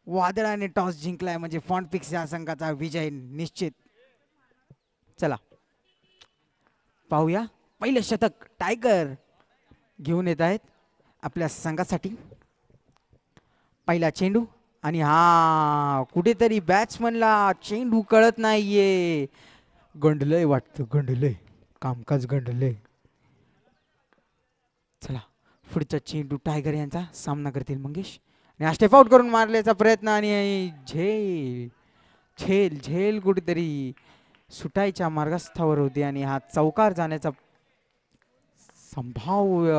वादळाने toss जिंकलाय म्हणजे फॉन्टपिक्स या संघाचा विजय निश्चित. चला पाहूया पहिले शतक टायगर घेऊन येत आहेत आपल्या संघासाठी. पहिला चेंडू आणि हा कुठेतरी बॅट्समनला चेंडू कळत नाहीये. गंडलय वाटतं, गंडलय, कामकाज गंडलय. चला पुढचा चेंडू टायगर यांचा सामना करतील मंगेश. आणि हा स्टेप आउट करून मारल्याचा प्रयत्न आणि झेल झेल झेल कुठेतरी सुटायच्या मार्गस्थावर होती आणि हा चौकार जाण्याचा संभाव्य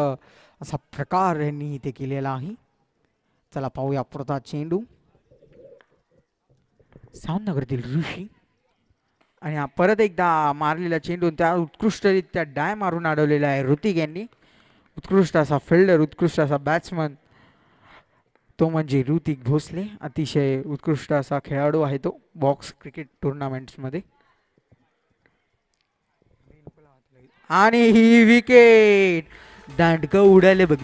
असा प्रकार यांनी इथे केलेला आहे. चला पाहूया पुढचा चेंडू. सामना करतील ऋषी आणि हा परत एकदा मारलेला चेंडू त्या उत्कृष्टरित्या डाय मारून अडवलेला आहे ऋतिक यांनी. उत्कृष्ट असा फिल्डर, उत्कृष्ट असा बॅट्समन तो म्हणजे ऋतिक भोसले. अतिशय उत्कृष्ट असा खेळाडू आहे तो बॉक्स क्रिकेट टुर्नामेंट्समध्ये. आणि ही विकेट दांडकं उडाले बघ.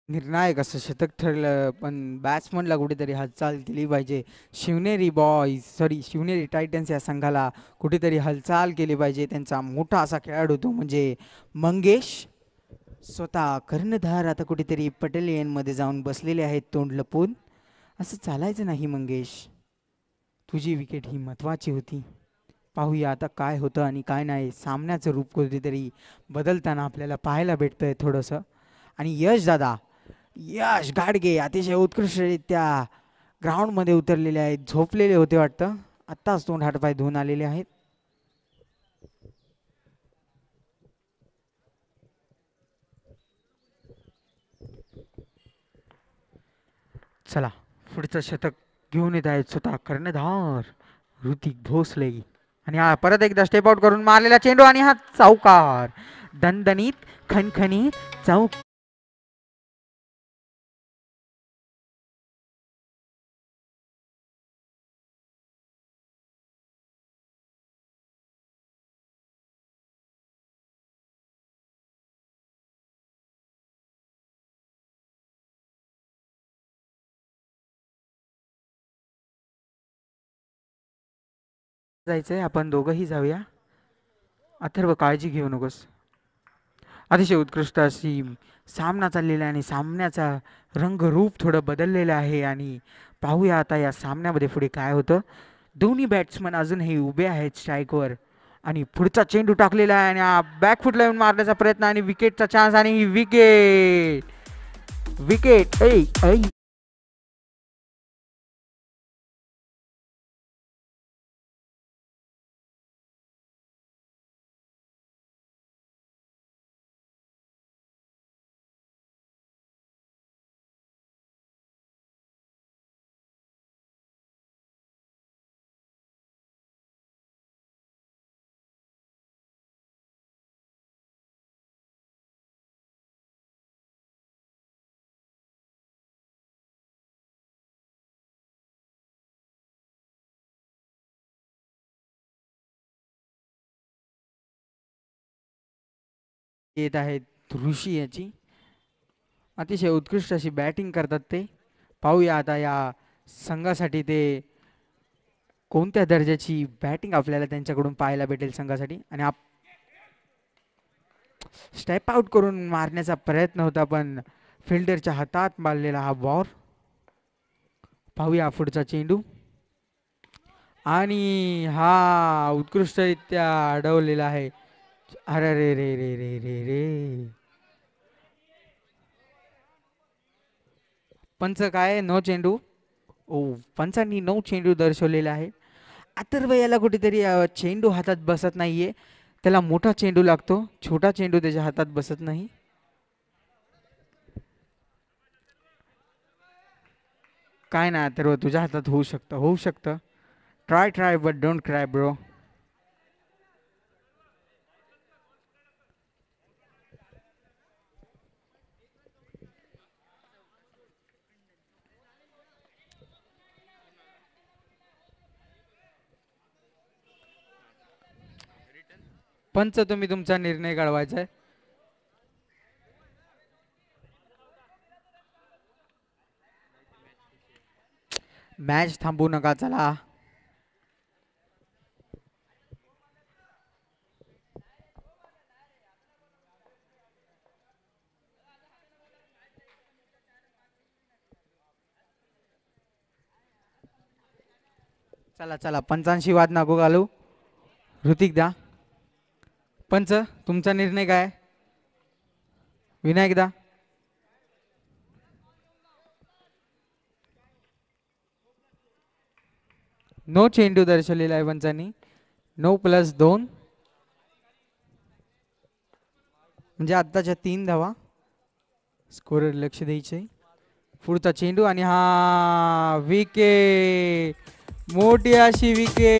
निर्णायक असं शतक ठरलं पण बॅट्समनला कुठेतरी हालचाल दिली पाहिजे. Shivneri boys sorry Shivneri Titans या संघाला कुठेतरी हालचाल केली पाहिजे. त्यांचा मोठा असा खेळाडू तो म्हणजे मंगेश. स्वतः कर्णधार आता कुठेतरी पटेलियनमध्ये जाऊन बसलेले आहेत तोंड लपून. असं चालायचं नाही मंगेश, तुझी विकेट ही महत्त्वाची होती. पाहूया आता काय होतं आणि काय नाही. सामन्याचं रूप कुठेतरी बदलताना आपल्याला पाहायला भेटतंय थोडंसं. आणि यश दादा, यश गाडगे अतिशय उत्कृष्टरित्या ग्राउंडमध्ये उतरलेले आहेत. झोपलेले होते वाटतं, आत्ताच तोंड हातपाय धुवून आलेले आहेत. चला पुढचं शतक घेऊन येत आहेत स्वतः कर्णधार ऋतिक भोसले. आणि हा परत एकदा स्टेप आउट करून मारलेला चेंडू आणि हा चौकार, दणदणीत खणखणीत चौक. जायचंय आपण दोघंही जाऊया. अथर्व काळजी घेऊ नकोस. अतिशय उत्कृष्ट अशी सामना चाललेला आहे आणि सामन्याचा रंगरूप थोडं बदललेलं आहे. आणि पाहूया आता या सामन्यामध्ये पुढे काय होतं. दोन्ही बॅट्समन अजूनही उभे आहेत स्ट्राईकवर. आणि पुढचा चेंडू टाकलेला आहे आणि बॅकफुटला येऊन मारण्याचा प्रयत्न आणि विकेटचा चान्स आणि ही विकेट विकेट. ऐ ऐ येत आहेत ऋषी याची. अतिशय उत्कृष्ट अशी बॅटिंग करतात ते. पाहूया आता या संघासाठी ते कोणत्या दर्जाची बॅटिंग आपल्याला त्यांच्याकडून पाहायला भेटेल संघासाठी. आणि स्टेप आउट करून मारण्याचा प्रयत्न होता पण फिल्डरच्या हातात मारलेला हा बॉल. पाहूया पुढचा चेंडू. आणि हा उत्कृष्टरित्या अडवलेला आहे. अरे रे रे रे रे रे रे. पंच काय नो चेंडू. ओ, पंचांनी नो चेंडू दर्शवलेला आहे. अथर्व याला कुठेतरी चेंडू हातात बसत नाहीये. त्याला मोठा चेंडू लागतो, छोटा चेंडू त्याच्या हातात बसत नाही. काय ना अथर्व, तुझ्या हातात होऊ शकतं, होऊ शकतं. Try try but don't cry bro. पंच, तुम्ही तुमचा निर्णय कळवायचा आहे. मॅच थांबू नका, चला. चला चला, पंचांशी वाद नको घालू. ऋतिक दा. पंच, तुमचा निर्णय काय? विनायक दा. नो चेंडू दर्शवलेला आहे पंचांनी. 9+2 म्हणजे आत्ताच्या 3 धावा. स्कोरर लक्ष द्यायचे. पुढचा चेंडू आणि हा विकेट. मोठी अशी विकेट.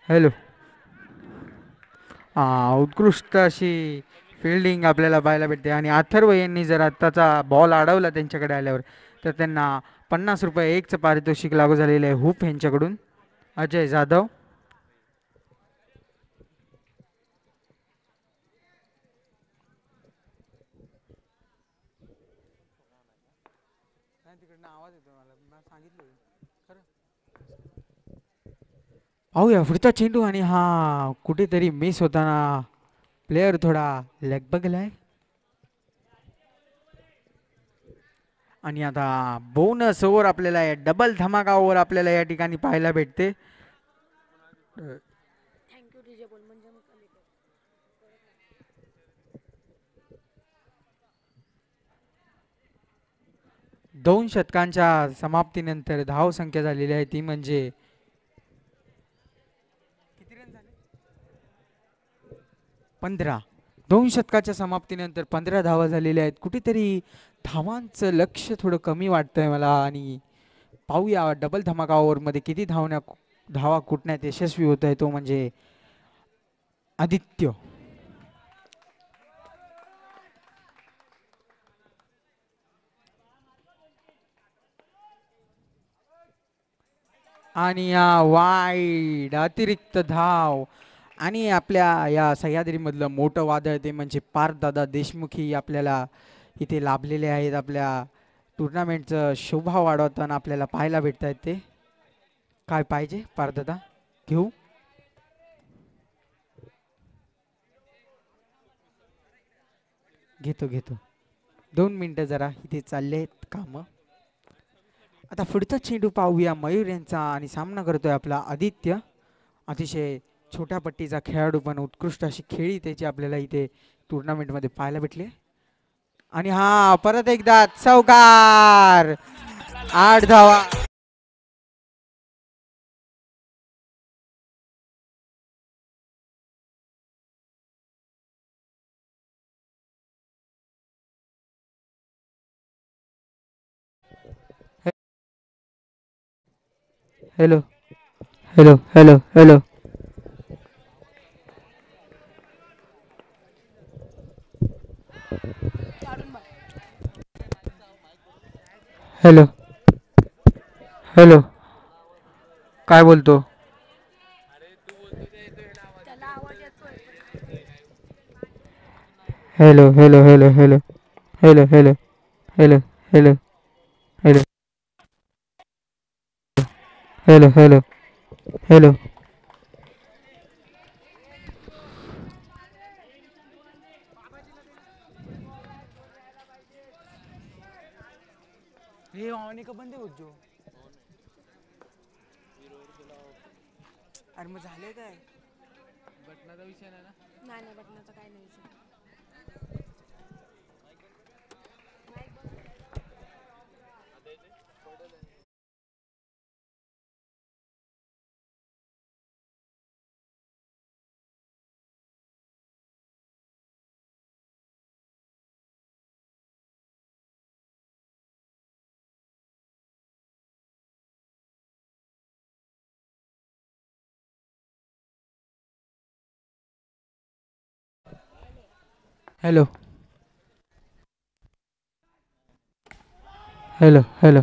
हॅलो. उत्कृष्ट अशी फिल्डिंग आपल्याला पाहायला भेटते. आणि अथर्व यांनी जर आत्ताचा बॉल अडवला त्यांच्याकडे आल्यावर तर त्यांना ₹50 एकचं पारितोषिक लागू झालेलं आहे हुप यांच्याकडून. अजय जाधव. पाहूया पुढचा चेंडू आणि हा कुठेतरी मिस होताना प्लेयर थोडा लेग बगलाय. आणि आता बोनस ओव्हर आपल्याला डबल धमाका ओव्हर आपल्याला या ठिकाणी पाहायला भेटते. 2 षटकांच्या समाप्तीनंतर धाव संख्या झालेली आहे ती म्हणजे 15. 2 षटकाच्या समाप्तीनंतर 15 धावा झालेल्या आहेत. कुठेतरी धावांचं लक्ष थोडं कमी वाटतंय मला. आणि पाहूया डबल धमाका ओव्हरमध्ये किती धावा कुटण्यात यशस्वी होत आहे तो म्हणजे आदित्य. आणि या वाईड अतिरिक्त धाव. आणि आपल्या या सह्याद्रीमधलं मोठं वादळ ते म्हणजे पार्थदादा देशमुख ही आपल्याला इथे लाभलेले आहेत. आपल्या टुर्नामेंटचं शोभा वाढवताना आपल्याला पाहायला भेटत आहेत ते. काय पाहिजे पार्थदादा? घेऊ. घेतो घेतो. 2 मिनिटं जरा इथे चालले आहेत कामं. आता पुढचा चेंडू पाहूया मयूर यांचा आणि सामना करतोय आपला आदित्य. अतिशय छोट्या पट्टीचा खेळाडू पण उत्कृष्ट अशी खेळी त्याची आपल्याला इथे टुर्नामेंटमध्ये पाहायला भेटले. आणि हा परत एकदा चौकार. 8 धावा. Hello hello hello hello. Hello hello. काय बोलतो? Hello hello hello hello hello hello hello hello hello hello hello hello. हे ऑन का बंद होतो? अरे मग झाले काय? बटनाचा विषय नाही ना? नाही नाही बटनाचा काय नाही विषय. Hello hello hello.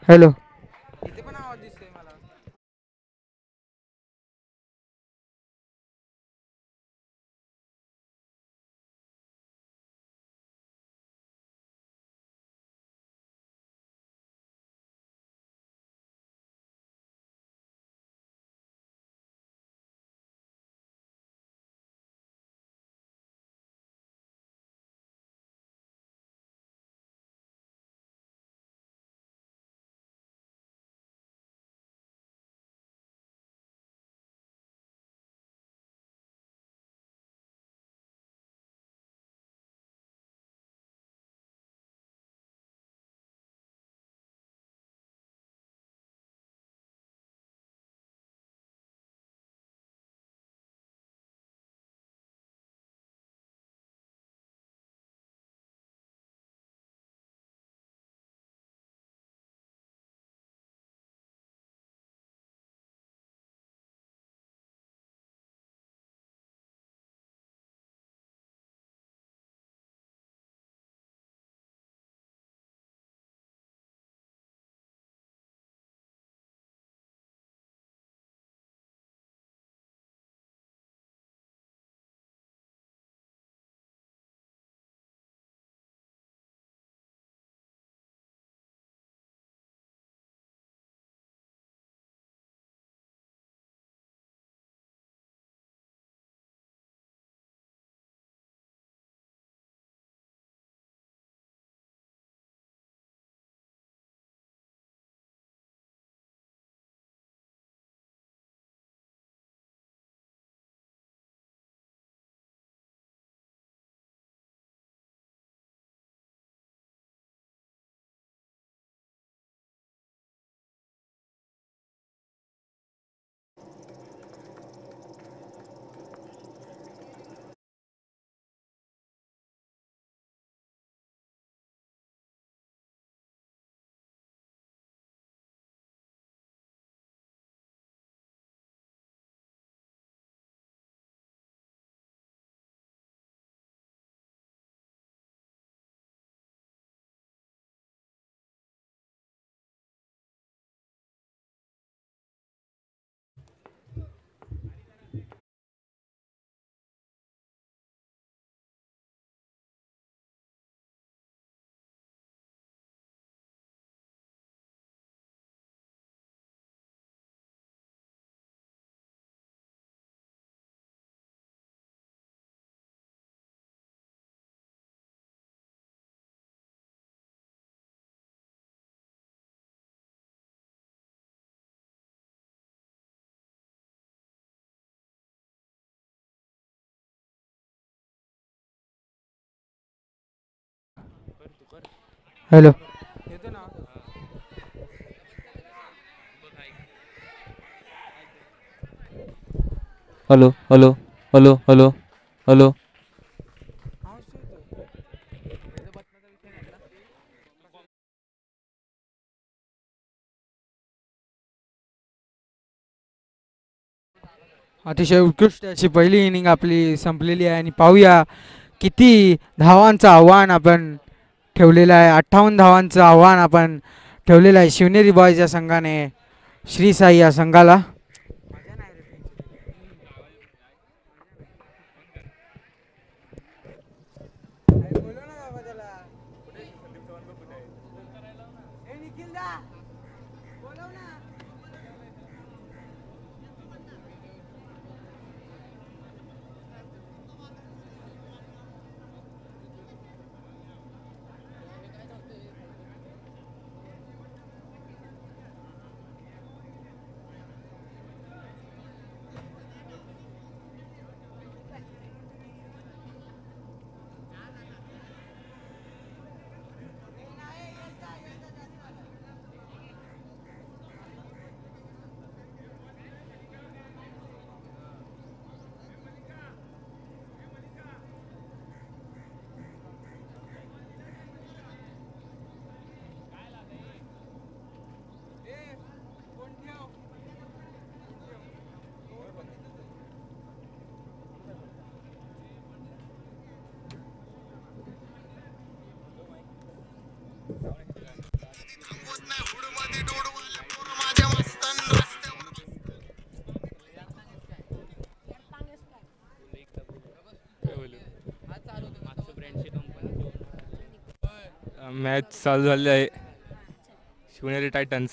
हॅलो. इथे पण आवाज दिसतोय मला. हॅलो. येतो ना. Hello hello hello hello hello. अतिशय उत्कृष्ट अशी पहिली इनिंग आपली संपलेली आहे आणि पाहूया किती धावांचं आव्हान आपण ठेवलेलं आहे. 58 धावांचं आव्हान आपण ठेवलेलं आहे शिवनेरी बॉयज या संघाने श्री साई या संघाला. मॅच चालू झाली आहे. शिवनेरी टायटन्स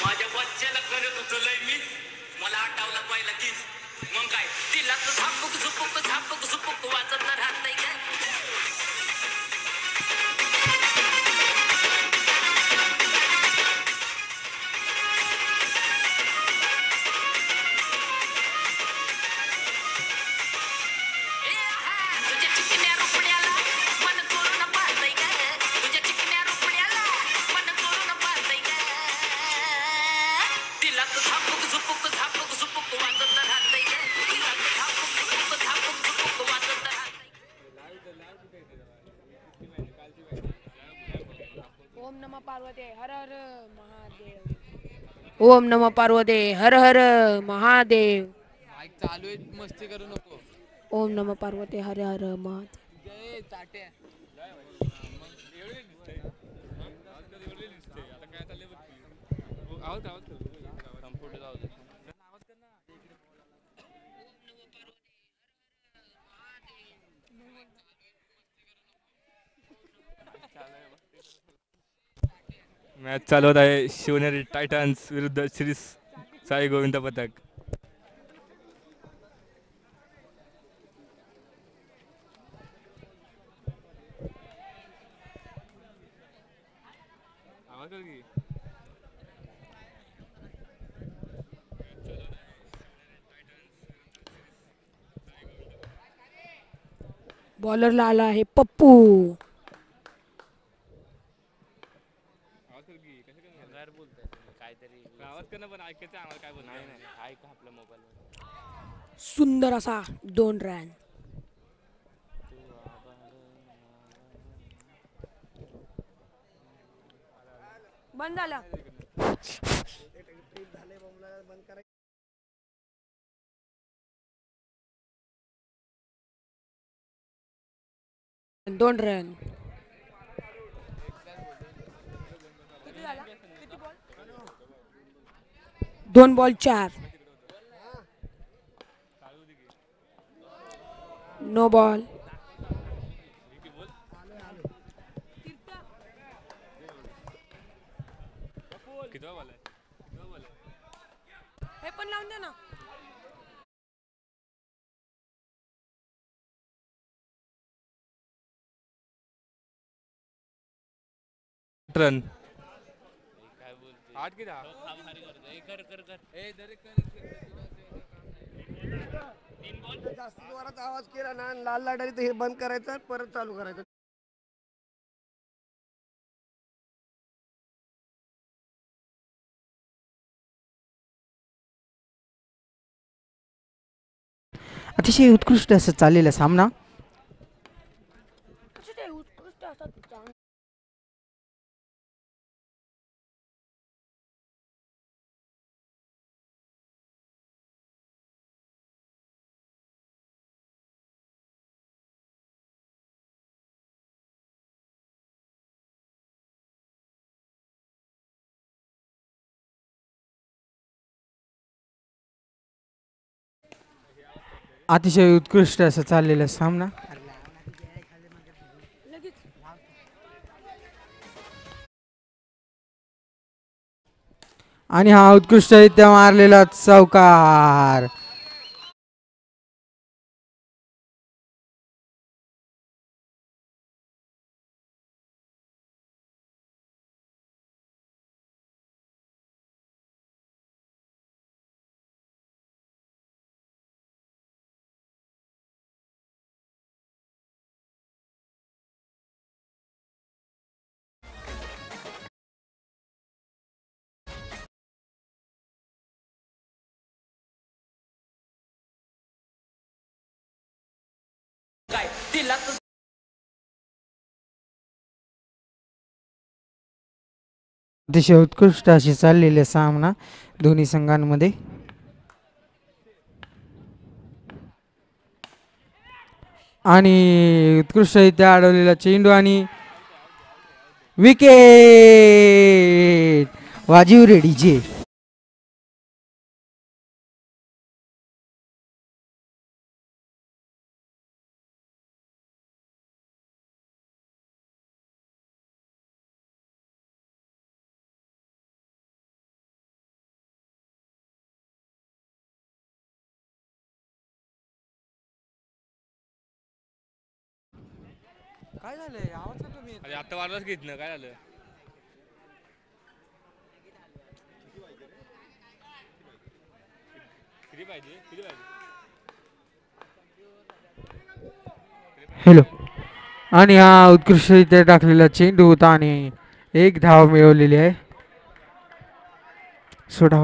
माझ्या बच्च्याला करत उचलय मी मला आठवला पहिला किस मग काय तिला तर झापक झुपक वाजत राहत नाही काय तुझ्या चिकन्या रुपड्याला मन करून पाहतय काय तुझ्या चिकन्या रुपड्याला मन करून पाहतय काय तिला तर झापक झुपक वाजत राहतय काय तिला तर झापक झुपक वाजत राहतय. ओम नमः पार्वते हर हर महादेव. ओम नमः पार्वते हर हर महादेव. माईक चालू आहे मस्ती करू नको. ओम नमः पार्वते हर हर महादेव. जय चाट्या. मॅच चालू होत आहे. शिवनेरी टायटन्स विरुद्ध श्री साई गोविंद पथक. बॉलरला आला आहे पप्पू. सुंदर असा 2 रन. बंद झालं. 2 रन. 2 बॉल 4. No ball. हे पण लावून दे ना. रन. 8 की 10? जास्त जोरात आवाज केला ना लाल लाईट आली तर हे बंद करायचं परत चालू करायचं. अतिशय उत्कृष्ट असं चाललेला सामना. अतिशय उत्कृष्ट असं चाललेला सामना. आणि हा उत्कृष्टरित्या मारलेला चौकार. अतिशय उत्कृष्ट अशी चाललेले सामना दोन्ही संघांमध्ये. आणि उत्कृष्टरित्या अडवलेला चेंडू आणि विकेट. वाजीव रेडी जे. काय झालंय आवाज का कमी अरे आता वाढलाच घेत ना काय झालं. किती पाहिजे किती पाहिजे. हॅलो. आणि हा उत्कृष्टरित्या टाकलेला चेंडू होता आणि एक धाव मिळवलेली आहे. सोडा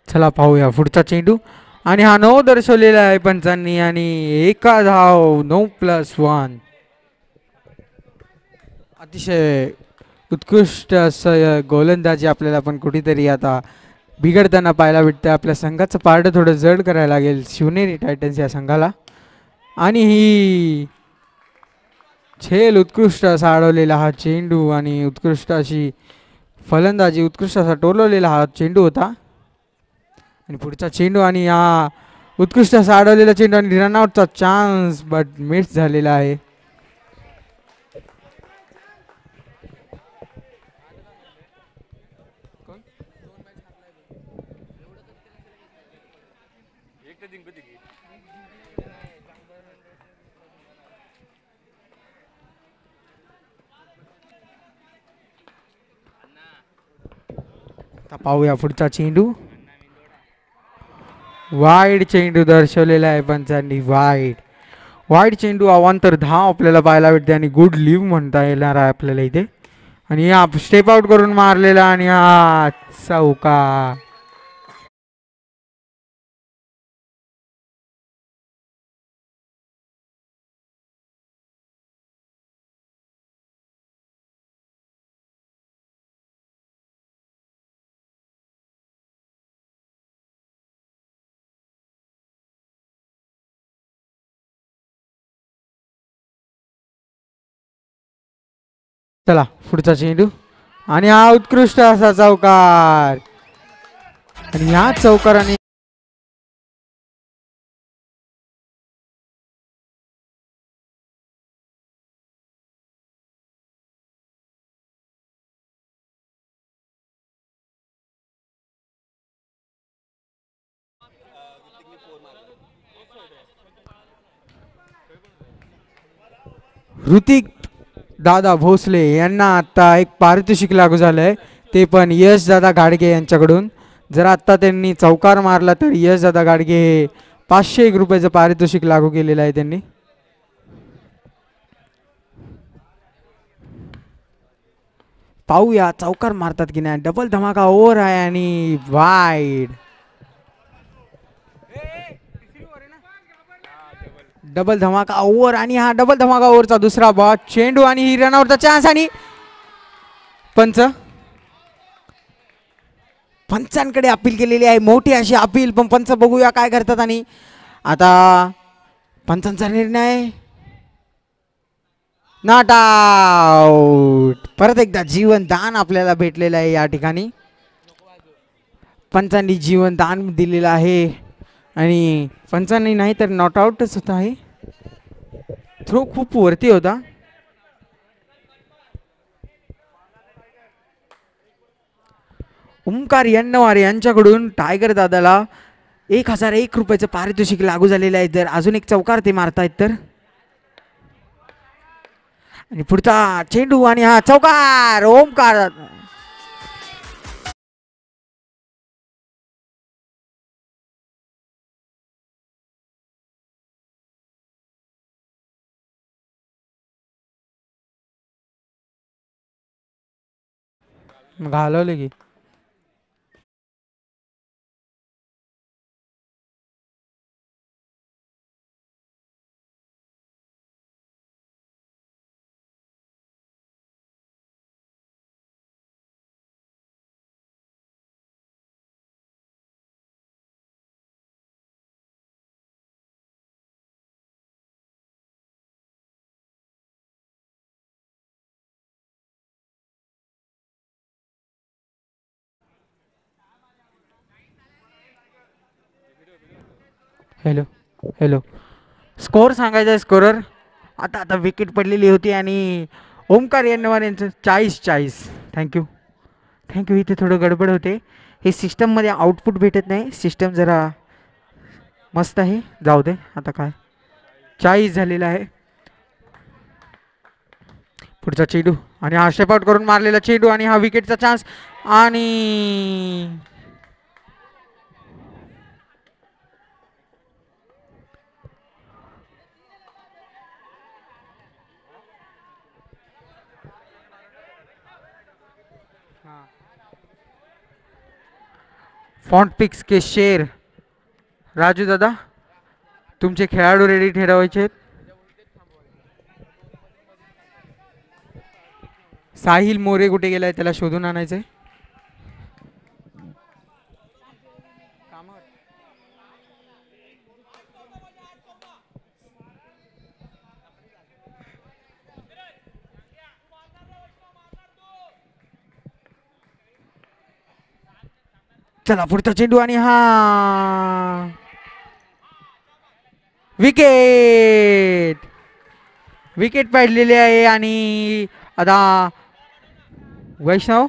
चला पाहूया पुढचा चेंडू. आणि हा 9 दर्शवलेला आहे पंचांनी आणि एका धाव 9+1. अतिशय उत्कृष्ट असं गोलंदाजी आपल्याला पण कुठेतरी आता बिघडताना पाहायला भेटते. आपल्या संघाचं पारडं थोडं जड करायला लागेल शिवनेरी टायटन्स या संघाला. आणि ही झेल उत्कृष्ट असा अडवलेला हा चेंडू आणि उत्कृष्ट अशी फलंदाजी उत्कृष्ट असा टोलवलेला हा चेंडू होता. आणि पुढचा चेंडू आणि हा उत्कृष्ट असा अडवलेला चेंडू आणि रनआउटचा चान्स बट मिस झालेला आहे. आता पाहूया पुढचा चेंडू. वाईड चेंडू दर्शवलेला आहे पंचांनी. वाईड चेंडू अवांतर धाव आपल्याला पाहायला भेटते आणि गुड लिव्ह म्हणता येणार आहे आपल्याला इथे. आणि हा स्टेप आउट करून मारलेला आणि हा चौकार. चला पुढचा चेंडू आणि हा उत्कृष्ट असा चौकार. आणि या चौकाराने ऋतिक दादा भोसले यांना आता एक पारितोषिक लागू झालंय, ते पण यश दादा गाडगे यांच्याकडून. जर आत्ता त्यांनी चौकार मारला तर यश दादा गाडगे हे 501 रुपयाचं पारितोषिक लागू केलेलं आहे त्यांनी. पाहूया चौकार मारतात की नाही. डबल धमाका ओव्हर आहे आणि वाईड. डबल धमाका ओव्हर आणि हा डबल धमाका ओव्हरचा दुसरा बॉल. चेंडू आणि ही रनआउटचा चान्स आणि पंच पंचांकडे अपील केलेली आहे, मोठी अशी अपील. पण पंच बघूया काय करतात. आणि आता पंचांचा निर्णय नॉट आउट. परत एकदा जीवन दान आपल्याला भेटलेलं आहे या ठिकाणी. पंचांनी जीवन दान दिलेलं आहे आणि पंचांनी नाही तर नॉट आउटच होत आहे. थ्रो खूप वरती होता. ओमकार यन्नवार यांच्याकडून टायगर दादाला 1001 रुपयाचं पारितोषिक लागू झालेलं आहे. जर अजून एक चौकार ते मारतायत तर. आणि पुढचा चेंडू आणि हा चौकार. ओमकार घालवले की. हॅलो हॅलो स्कोअर सांगायचा स्कोरर. आता आता विकेट पडलेली होती आणि ओमकार यन्नवार यांचं 40-40. Thank you thank you. इथे थोडं गडबड होते. हे सिस्टममध्ये आउटपुट भेटत नाही. सिस्टम जरा मस्त आहे. जाऊ दे आता काय. 40 झालेला आहे. पुढचा चेंडू आणि हा स्टेप आउट करून मारलेला चेंडू आणि हा विकेटचा चान्स आणि फॉन्ट पिक्स के शेर राजू दादा तुमचे खेळाडू रेडी ठेवायचे आहेत. साहिल मोरे कुठे गेलाय त्याला शोधून आणायचंय. चला पुढचा चेंडू आणि हा विकेट. विकेट पडलेली आहे आणि आता वैष्णव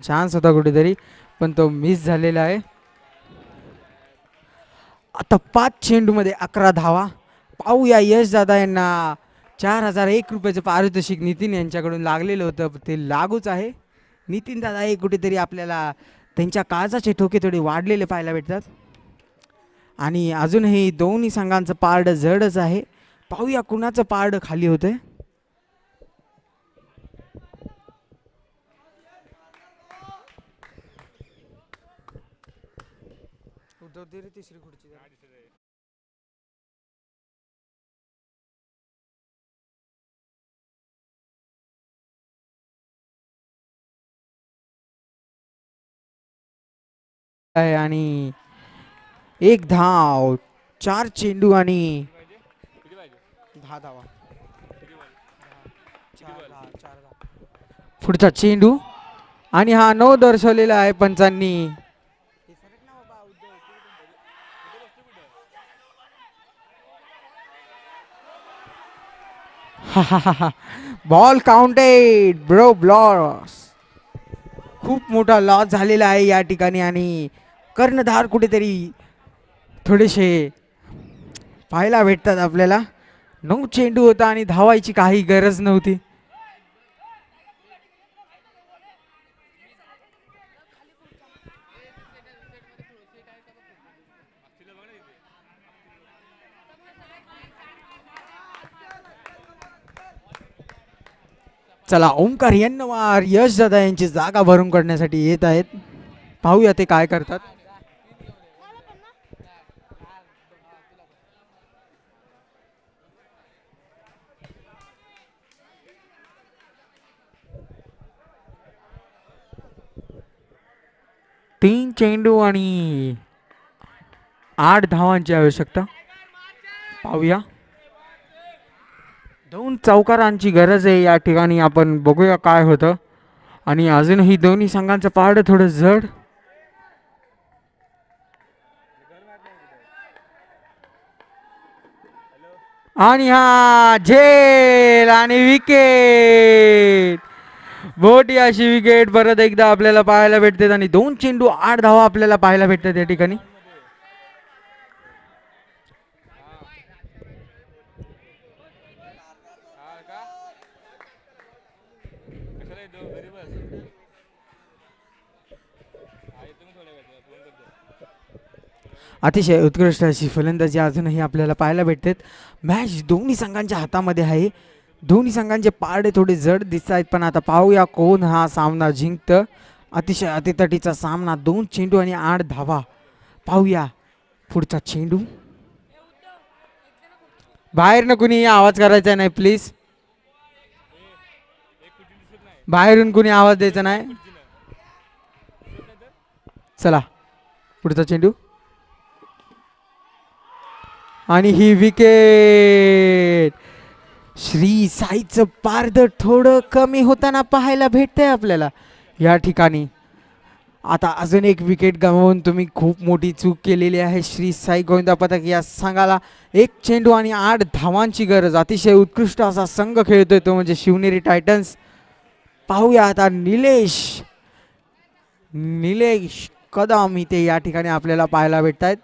चान्स होता कुठेतरी पण तो मिस झालेला आहे. आता 5 चेंडूमध्ये 11 धावा. पाहूया यश दादा यांना 4001 रुपयाचं पारितोषिक नितीन यांच्याकडून लागलेलं होतं ते लागूच आहे. नितीन दादा हे कुठेतरी आपल्याला त्यांच्या काळजाचे ठोके थोडे वाढलेले पाहायला भेटतात आणि अजूनही दोन्ही संघांचं पारडं जडच आहे. पाहूया कुणाचं पारडं खाली होतंय. तिसरी खुर्ची आहे आणि 1 धाव 4 चेंडू आणि 10 धावा. 4 पुढचा चेंडू आणि हा 9 दर्शवलेला आहे पंचांनी. बॉल काउंटेड ब्रो ब्लॉस. खूप मोठा लॉस झालेला आहे या ठिकाणी आणि कर्णधार कुठेतरी थोडेसे पाहायला भेटतात आपल्याला. 9 चेंडू होता आणि धावायची काही गरज नव्हती. चला ओमकार यन्नवार यश दादा यांची जागा भरून काढण्यासाठी येत आहेत. पाहूया ते काय करतात. तीन चेंडू आणि 8 धावांची आवश्यकता. पाहूया 2 चौकारांची गरज आहे या ठिकाणी. आपण बघूया काय होतं आणि अजूनही दोन्ही संघांचं पारडं थोडं जड. आणि हा झेल आणि विकेट. मोठी अशी विकेट परत एकदा आपल्याला पाहायला भेटते आणि 2 चेंडू 8 धावा आपल्याला पाहायला भेटतात या ठिकाणी. अतिशय उत्कृष्ट अशी फलंदाजी अजूनही आपल्याला पाहायला भेटते. मॅच दोन्ही संघांच्या हातामध्ये आहे. दोन्ही संघांचे पारडे थोडे जड दिसत आहेत पण आता पाहूया कोण हा सामना जिंकतं. अतिशय अतितटीचा सामना 2 चेंडू आणि 8 धावा. पाहूया पुढचा चेंडू. बाहेरनं कुणी आवाज करायचा नाही प्लीज. बाहेरून कुणी आवाज द्यायचा नाही. चला पुढचा चेंडू आणि ही विकेट. श्री साईचं पारदं थोडं कमी होताना पाहायला भेटतंय आपल्याला या ठिकाणी. आता अजून एक विकेट गमावून तुम्ही खूप मोठी चूक केलेली आहे. श्री साई गोविंदा पथक या संघाला 1 चेंडू आणि 8 धावांची गरज. अतिशय उत्कृष्ट असा संघ खेळतोय तो म्हणजे शिवनेरी टायटन्स. पाहूया आता निलेश कदम इथे या ठिकाणी आपल्याला पाहायला भेटत आहेत.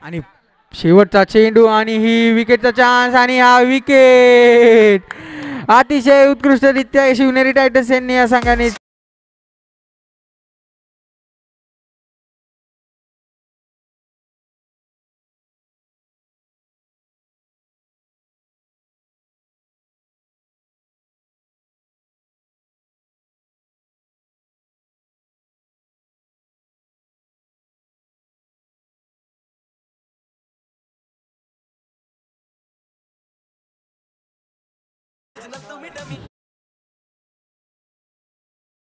आणि शेवटचा चेंडू आणि ही विकेटचा चान्स आणि हा विकेट. अतिशय उत्कृष्टरित्या शिवनेरी टायटन्स यांनी या संघाने